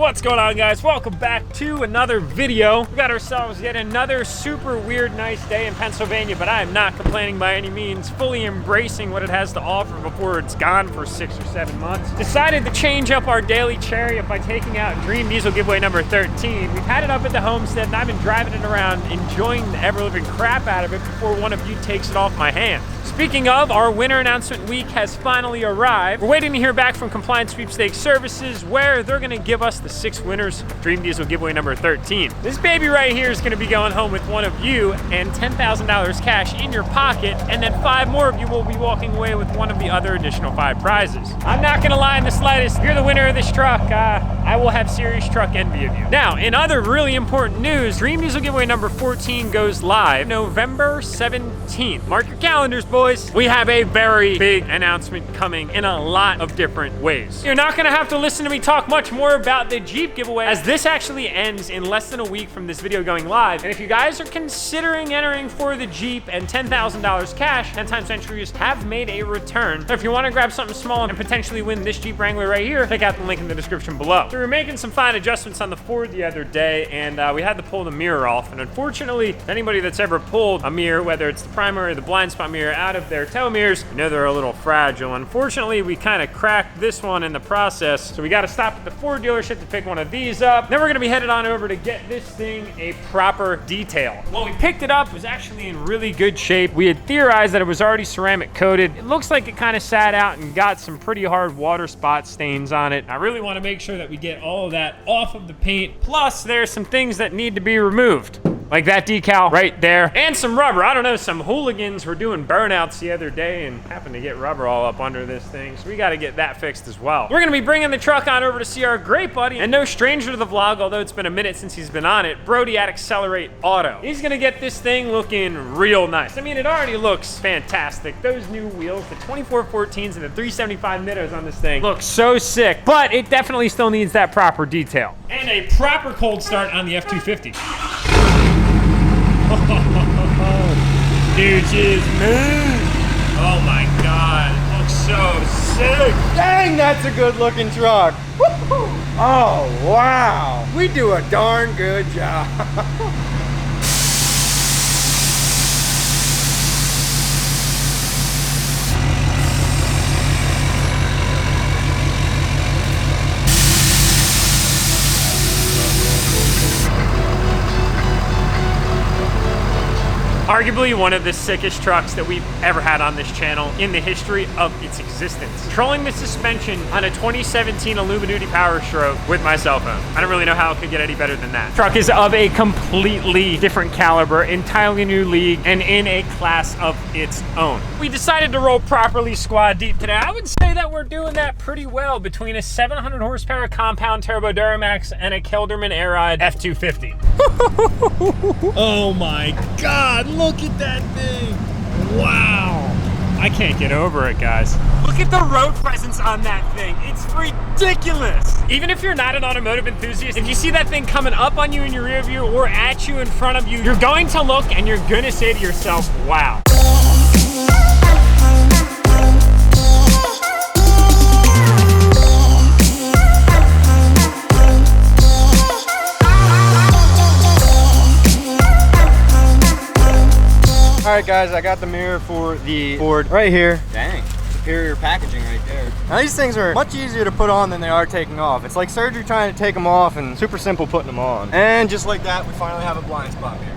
What's going on, guys? Welcome back to another video. We got ourselves yet another super weird, nice day in Pennsylvania, but I am not complaining by any means, fully embracing what it has to offer before it's gone for 6 or 7 months. Decided to change up our daily chariot by taking out Dream Diesel giveaway number 13. We've had it up at the homestead and I've been driving it around, enjoying the ever-living crap out of it before one of you takes it off my hands. Speaking of, our winner announcement week has finally arrived. We're waiting to hear back from Compliance Sweepstakes Services, where they're gonna give us the 6 winners of Dream Diesel giveaway number 13. This baby right here is gonna be going home with one of you and $10,000 cash in your pocket, and then 5 more of you will be walking away with one of the other additional 5 prizes. I'm not gonna lie in the slightest, if you're the winner of this truck, I will have serious truck envy of you. Now, in other really important news, Dream Diesel giveaway number 14 goes live November 17th. Mark your calendars, boys. We have a very big announcement coming in a lot of different ways. You're not gonna have to listen to me talk much more about the Jeep giveaway, as this actually ends in less than a week from this video going live. And if you guys are considering entering for the Jeep and $10,000 cash, 10 times entries have made a return. So if you wanna grab something small and potentially win this Jeep Wrangler right here, check out the link in the description below. So we were making some fine adjustments on the Ford the other day, and we had to pull the mirror off. And unfortunately, anybody that's ever pulled a mirror, whether it's the primary or the blind spot mirror, out of their tow mirrors, you know they're a little fragile. Unfortunately, we kind of cracked this one in the process, so we got to stop at the Ford dealership to pick one of these up. Then we're going to be headed on over to get this thing a proper detail. When we picked it up, it was actually in really good shape. We had theorized that it was already ceramic coated. It looks like it kind of sat out and got some pretty hard water spot stains on it. I really want to make sure that we get all of that off of the paint. Plus, there's some things that need to be removed, like that decal right there, and some rubber. I don't know, some hooligans were doing burnouts the other day and happened to get rubber all up under this thing, so we got to get that fixed as well. We're gonna be bringing the truck on over to see our great buddy, and no stranger to the vlog, although it's been a minute since he's been on it, Brody at Accelerate Auto. He's gonna get this thing looking real nice. I mean, it already looks fantastic. Those new wheels, the 2414s and the 375 Nittos on this thing look so sick, but it definitely still needs that proper detail. And a proper cold start on the F-250. Dude, just move. Oh my God, it looks so sick. Dang, that's a good looking truck. Oh, wow. We do a darn good job. Arguably one of the sickest trucks that we've ever had on this channel in the history of its existence. Controlling the suspension on a 2017 Illuminati Power Stroke with my cell phone. I don't really know how it could get any better than that. Truck is of a completely different caliber, entirely new league, and in a class of its own. We decided to roll properly squad deep today. I would say that we're doing that pretty well between a 700 horsepower compound turbo DURTYMAX and a Kelderman Air-Ride F-250. Oh my God, look at that thing. Wow. I can't get over it, guys. Look at the road presence on that thing. It's ridiculous. Even if you're not an automotive enthusiast, if you see that thing coming up on you in your rear view or at you in front of you, you're going to look and you're gonna say to yourself, wow. All right, guys, I got the mirror for the Ford right here. Dang, superior packaging right there. Now, these things are much easier to put on than they are taking off. It's like surgery trying to take them off and super simple putting them on. And just like that, we finally have a blind spot mirror.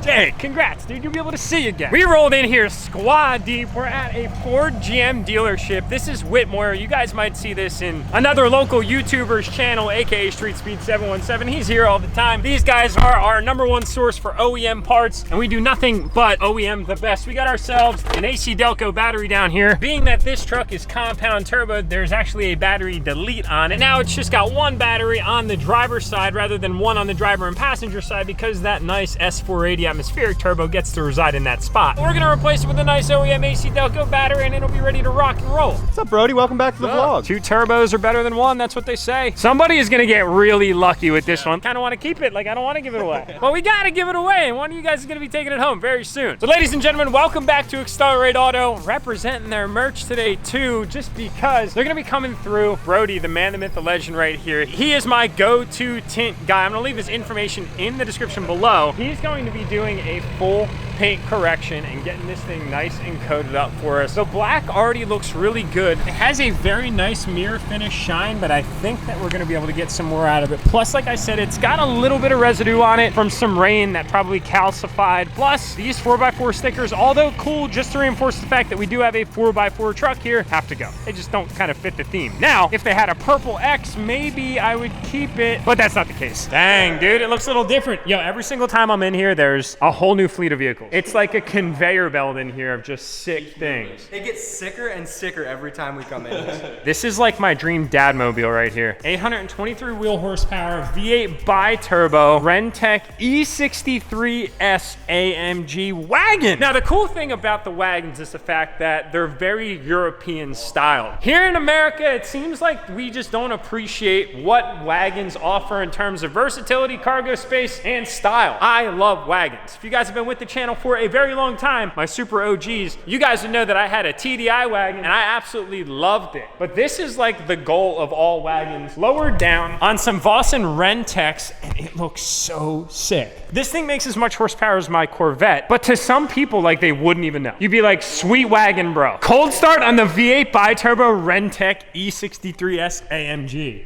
Hey, congrats, dude. You'll be able to see again. We rolled in here squad deep. We're at a Ford GM dealership. This is Whitmore. You guys might see this in another local YouTuber's channel, aka Street Speed 717. He's here all the time. These guys are our #1 source for OEM parts, and we do nothing but OEM the best. We got ourselves an AC Delco battery down here. Being that this truck is compound turbo, there's actually a battery delete on it. Now it's just got 1 battery on the driver's side rather than 1 on the driver and passenger side, because that nice S480 at atmospheric turbo gets to reside in that spot. We're gonna replace it with a nice OEM AC Delco battery and it'll be ready to rock and roll. What's up, Brody? Welcome back to the vlog. 2 turbos are better than 1, that's what they say. Somebody is gonna get really lucky with this one. Kinda wanna keep it, like I don't wanna give it away. But we gotta give it away, and one of you guys is gonna be taking it home very soon. So ladies and gentlemen, welcome back to Accelerate Auto, representing their merch today too, just because they're gonna be coming through. Brody, the man, the myth, the legend right here. He is my go-to tint guy. I'm gonna leave his information in the description below. He's going to be doing a full paint correction and getting this thing nice and coated up for us. The black already looks really good. It has a very nice mirror finish shine, but I think that we're gonna be able to get some more out of it. Plus, like I said, it's got a little bit of residue on it from some rain that probably calcified. Plus, these 4x4 stickers, although cool, just to reinforce the fact that we do have a 4x4 truck here, have to go. They just don't kind of fit the theme. Now, if they had a purple X, maybe I would keep it, but that's not the case. Dang, dude, it looks a little different. Yo, every single time I'm in here, there's a whole new fleet of vehicles. It's like a conveyor belt in here of just sick things. It gets sicker and sicker every time we come in. This is like my dream dad mobile right here. 823 wheel horsepower, V8 bi-turbo, Rentec E63S AMG wagon. Now, the cool thing about the wagons is the fact that they're very European style. Here in America, it seems like we just don't appreciate what wagons offer in terms of versatility, cargo space, and style. I love wagons. If you guys have been with the channel for a very long time, my super OGs, you guys would know that I had a TDI wagon and I absolutely loved it. But this is like the goal of all wagons. Lowered down on some Vossen Rentecs, and it looks so sick. This thing makes as much horsepower as my Corvette, but to some people, like, they wouldn't even know. You'd be like, sweet wagon, bro. Cold start on the V8 bi-turbo Rentec E63S AMG.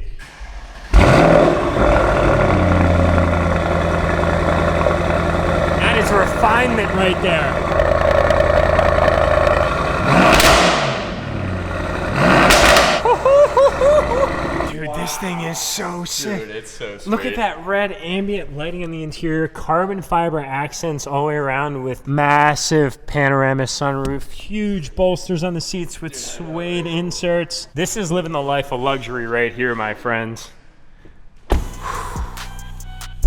That is refinement right there. Dude, this thing is so sick. Dude, it's so sweet. Look at that red ambient lighting in the interior, carbon fiber accents all the way around with massive panoramic sunroof, huge bolsters on the seats with suede inserts. This is living the life of luxury right here, my friends.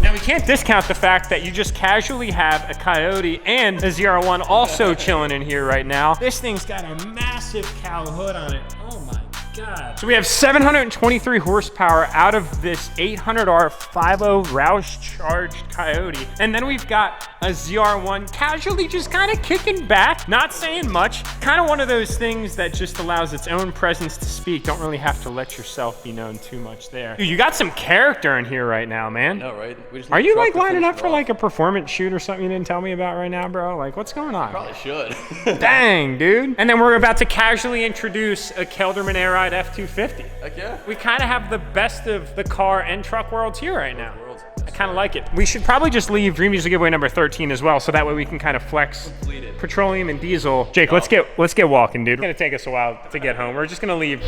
Now, we can't discount the fact that you just casually have a Coyote and a ZR1 also chilling in here right now. This thing's got a massive cow hood on it. Oh my God. So we have 723 horsepower out of this 800R 5.0 Roush charged Coyote. And then we've got a ZR1 casually just kind of kicking back, not saying much. Kind of one of those things that just allows its own presence to speak. Don't really have to let yourself be known too much there. Dude, you got some character in here right now, man. No, right? Are you like lining up for like a performance shoot or something you didn't tell me about right now, bro? Like, what's going on? Probably should. Dang, dude. And then we're about to casually introduce a Kelderman Air Ride F250. Heck yeah. We kind of have the best of the car and truck worlds here right now. I kind of like it. We should probably just leave Dream Diesel giveaway number 13 as well, so that way we can kind of flex petroleum and diesel. Jake, let's get walking, dude. It's gonna take us a while to get home. We're just gonna leave.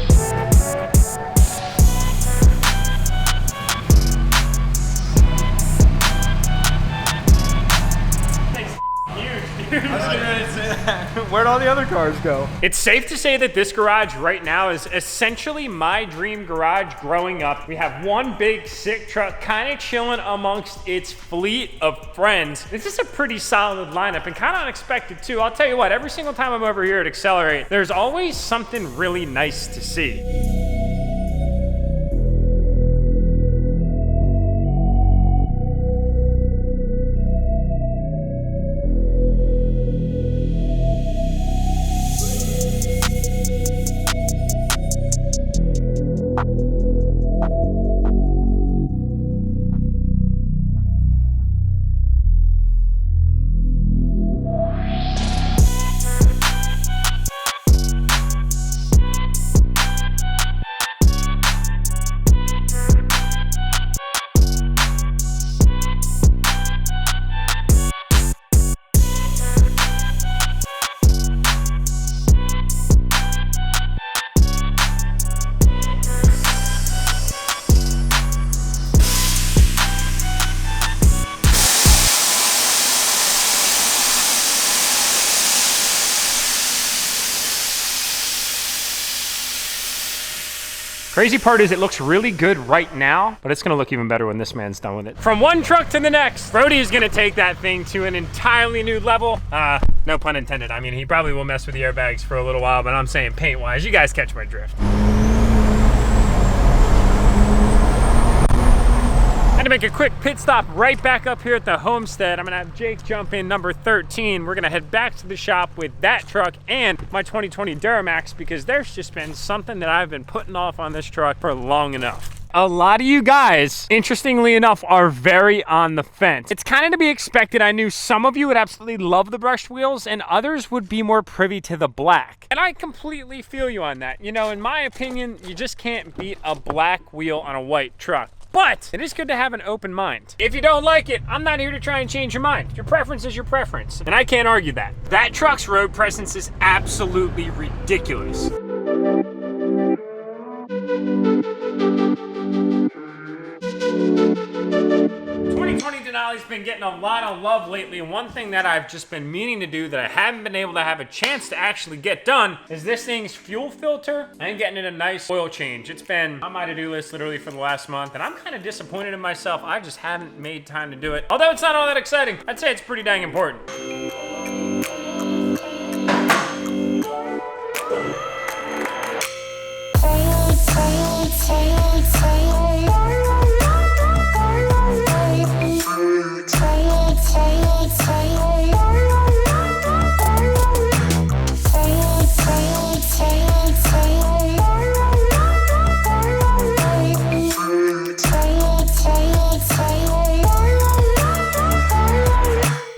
Where'd all the other cars go? It's safe to say that this garage right now is essentially my dream garage growing up. We have one big sick truck kind of chilling amongst its fleet of friends. This is a pretty solid lineup and kind of unexpected too. I'll tell you what, every single time I'm over here at Accelerate, there's always something really nice to see. Crazy part is it looks really good right now, but it's gonna look even better when this man's done with it. From one truck to the next, Brody is gonna take that thing to an entirely new level. No pun intended. I mean, he probably will mess with the airbags for a little while, but I'm saying paint-wise, you guys catch my drift. To make a quick pit stop right back up here at the homestead. I'm gonna have Jake jump in number 13. We're gonna head back to the shop with that truck and my 2020 DURTYMAX because there's just been something that I've been putting off on this truck for long enough. A lot of you guys, interestingly enough, are very on the fence. It's kind of to be expected. I knew some of you would absolutely love the brushed wheels and others would be more privy to the black. And I completely feel you on that. You know, in my opinion, you just can't beat a black wheel on a white truck. But it is good to have an open mind. If you don't like it, I'm not here to try and change your mind. Your preference is your preference, and I can't argue that. That truck's road presence is absolutely ridiculous. 2020 Denali's been getting a lot of love lately, and one thing that I've just been meaning to do that I haven't been able to have a chance to actually get done is this thing's fuel filter and getting it a nice oil change. It's been on my to-do list literally for the last month, and I'm kind of disappointed in myself. I just haven't made time to do it. Although it's not all that exciting, I'd say it's pretty dang important.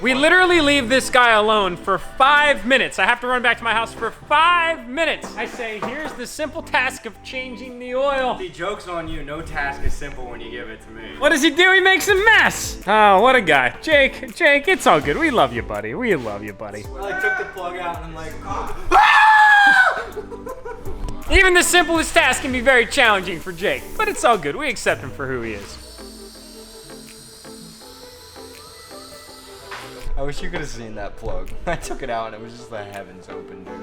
We literally leave this guy alone for 5 minutes. I have to run back to my house for 5 minutes. I say, here's the simple task of changing the oil. The joke's on you. No task is simple when you give it to me. What does he do? He makes a mess. Oh, what a guy. Jake, it's all good. We love you, buddy. We love you, buddy. I like took the plug out and I'm like, Even the simplest task can be very challenging for Jake, but it's all good. We accept him for who he is. I wish you could have seen that plug. I took it out and it was just the heavens open, dude.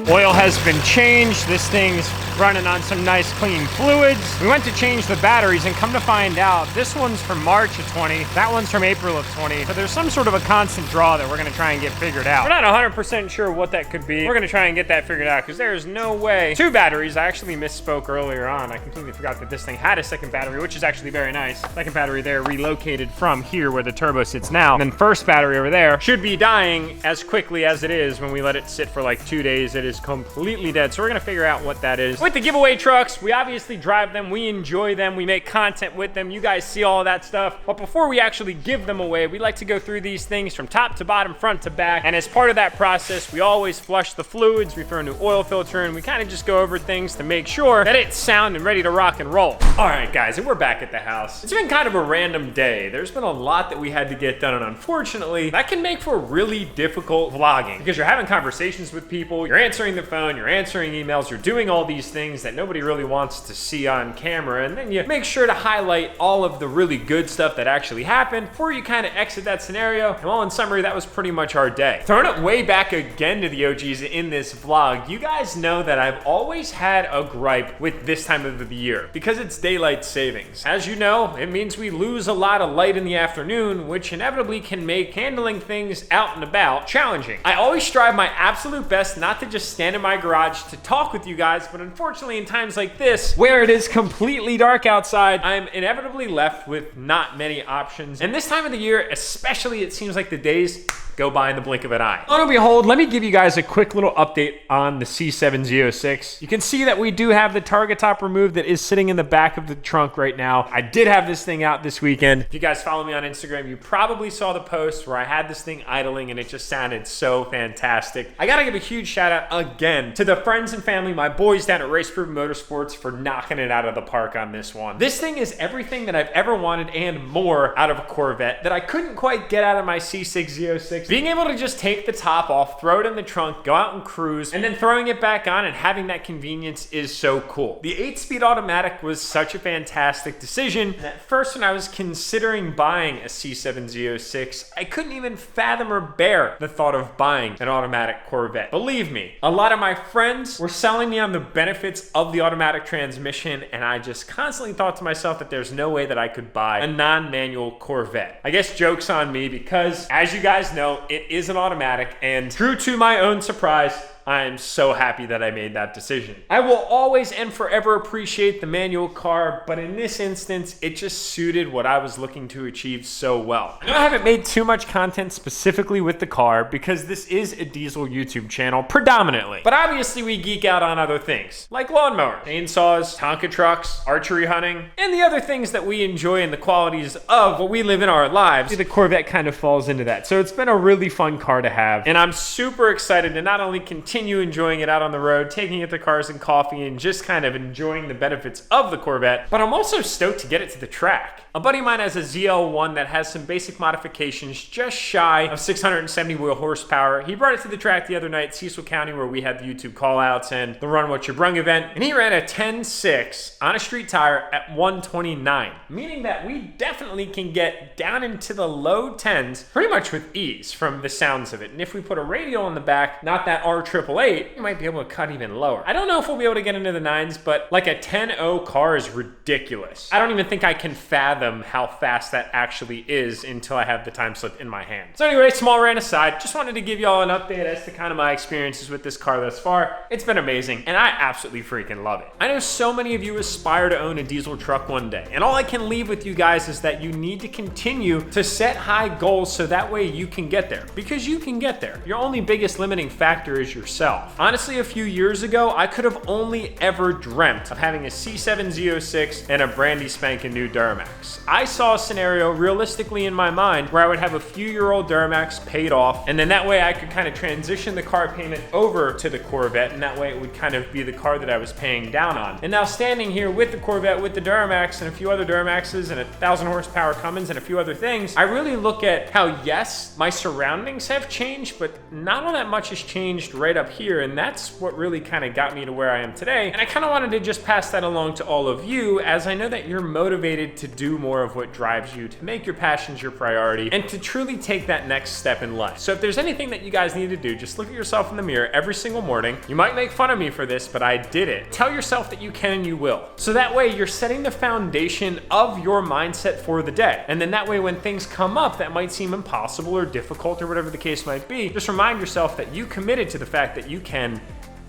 Oil has been changed. This thing's running on some nice clean fluids. We went to change the batteries and come to find out this one's from March of 20, that one's from April of 20. So there's some sort of a constant draw that we're gonna try and get figured out. We're not 100% sure what that could be. We're gonna try and get that figured out because there's no way. 2 batteries, I actually misspoke earlier on. I completely forgot that this thing had a second battery, which is actually very nice. Second battery there relocated from here where the turbo sits now. And then first battery over there should be dying as quickly as it is when we let it sit for like 2 days. It is completely dead. So we're gonna figure out what that is. With the giveaway trucks, we obviously drive them, we enjoy them, we make content with them. You guys see all of that stuff. But before we actually give them away, we like to go through these things from top to bottom, front to back. And as part of that process, we always flush the fluids, we throw a new oil filter, and we kind of just go over things to make sure that it's sound and ready to rock and roll. All right, guys, and we're back at the house. It's been kind of a random day. There's been a lot that we had to get done, and unfortunately, that can make for really difficult vlogging because you're having conversations with people, you're answering the phone, you're answering emails, you're doing all these things that nobody really wants to see on camera, and then you make sure to highlight all of the really good stuff that actually happened before you kind of exit that scenario. And well, in summary, that was pretty much our day. Throwing it way back again to the OGs in this vlog, you guys know that I've always had a gripe with this time of the year because it's daylight savings. As you know, it means we lose a lot of light in the afternoon, which inevitably can make handling things out and about challenging. I always strive my absolute best not to just stand in my garage to talk with you guys, but unfortunately in times like this, where it is completely dark outside, I'm inevitably left with not many options. And this time of the year, especially, it seems like the days go by in the blink of an eye. Lo and behold, let me give you guys a quick little update on the C7Z06. You can see that we do have the target top removed that is sitting in the back of the trunk right now. I did have this thing out this weekend. If you guys follow me on Instagram, you probably saw the post where I had this thing idling and it just sounded so fantastic. I gotta give a huge shout out again to the friends and family, my boys down at Race Proven Motorsports for knocking it out of the park on this one. This thing is everything that I've ever wanted and more out of a Corvette that I couldn't quite get out of my C6 Z06 Z06, being able to just take the top off, throw it in the trunk, go out and cruise, and then throwing it back on and having that convenience is so cool. The 8-speed automatic was such a fantastic decision. At first, when I was considering buying a C7 Z06, I couldn't even fathom or bear the thought of buying an automatic Corvette. Believe me, a lot of my friends were selling me on the benefits of the automatic transmission, and I just constantly thought to myself that there's no way that I could buy a non-manual Corvette. I guess joke's on me because, as you guys know, it is an automatic, and true to my own surprise, I am so happy that I made that decision. I will always and forever appreciate the manual car, but in this instance, it just suited what I was looking to achieve so well. I know I haven't made too much content specifically with the car because this is a diesel YouTube channel predominantly, but obviously we geek out on other things like lawnmowers, chainsaws, Tonka trucks, archery hunting, and the other things that we enjoy and the qualities of what we live in our lives. The Corvette kind of falls into that. So it's been a really fun car to have, and I'm super excited to not only continue enjoying it out on the road, taking it to Cars and Coffee, and just kind of enjoying the benefits of the Corvette, but I'm also stoked to get it to the track. A buddy of mine has a ZL1 that has some basic modifications just shy of 670 wheel horsepower. He brought it to the track the other night at Cecil County where we had the YouTube callouts and the Run What You Brung event, and he ran a 10.6 on a street tire at 129, meaning that we definitely can get down into the low 10s pretty much with ease from the sounds of it. And if we put a radial in the back, not that R888, you might be able to cut even lower. I don't know if we'll be able to get into the 9s, but like a 10.0 car is ridiculous. I don't even think I can fathom how fast that actually is until I have the time slip in my hand. So anyway, small rant aside, just wanted to give y'all an update as to kind of my experiences with this car thus far. It's been amazing, and I absolutely freaking love it. I know so many of you aspire to own a diesel truck one day, and all I can leave with you guys is that you need to continue to set high goals so that way you can get there, because you can get there. Your only biggest limiting factor is yourself. Honestly, a few years ago, I could have only ever dreamt of having a C7 Z06 and a brandy spanking new DURTYMAX. I saw a scenario realistically in my mind where I would have a few-year-old DURTYMAX paid off, and then that way I could kind of transition the car payment over to the Corvette, and that way it would kind of be the car that I was paying down on. And now standing here with the Corvette, with the DURTYMAX and a few other DURTYMAXes and a 1,000 horsepower Cummins and a few other things, I really look at how, yes, my surroundings have changed, but not all that much has changed right up here, and that's what really kind of got me to where I am today. And I kind of wanted to just pass that along to all of you, as I know that you're motivated to do more of what drives you, to make your passions your priority, and to truly take that next step in life. So if there's anything that you guys need to do, just look at yourself in the mirror every single morning. You might make fun of me for this, but I did it. Tell yourself that you can and you will. So that way you're setting the foundation of your mindset for the day. And then that way when things come up that might seem impossible or difficult or whatever the case might be, just remind yourself that you committed to the fact that you can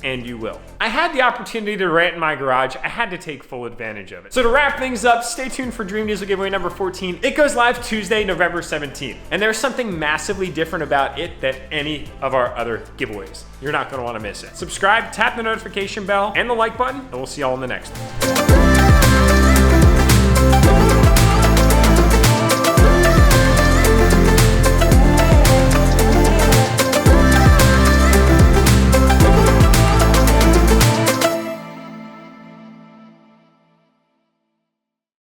and you will. I had the opportunity to rant in my garage. I had to take full advantage of it. So to wrap things up, stay tuned for Dream Diesel giveaway number 14. It goes live Tuesday, November 17th. And there's something massively different about it than any of our other giveaways. You're not gonna wanna miss it. Subscribe, tap the notification bell and the like button, and we'll see y'all in the next one.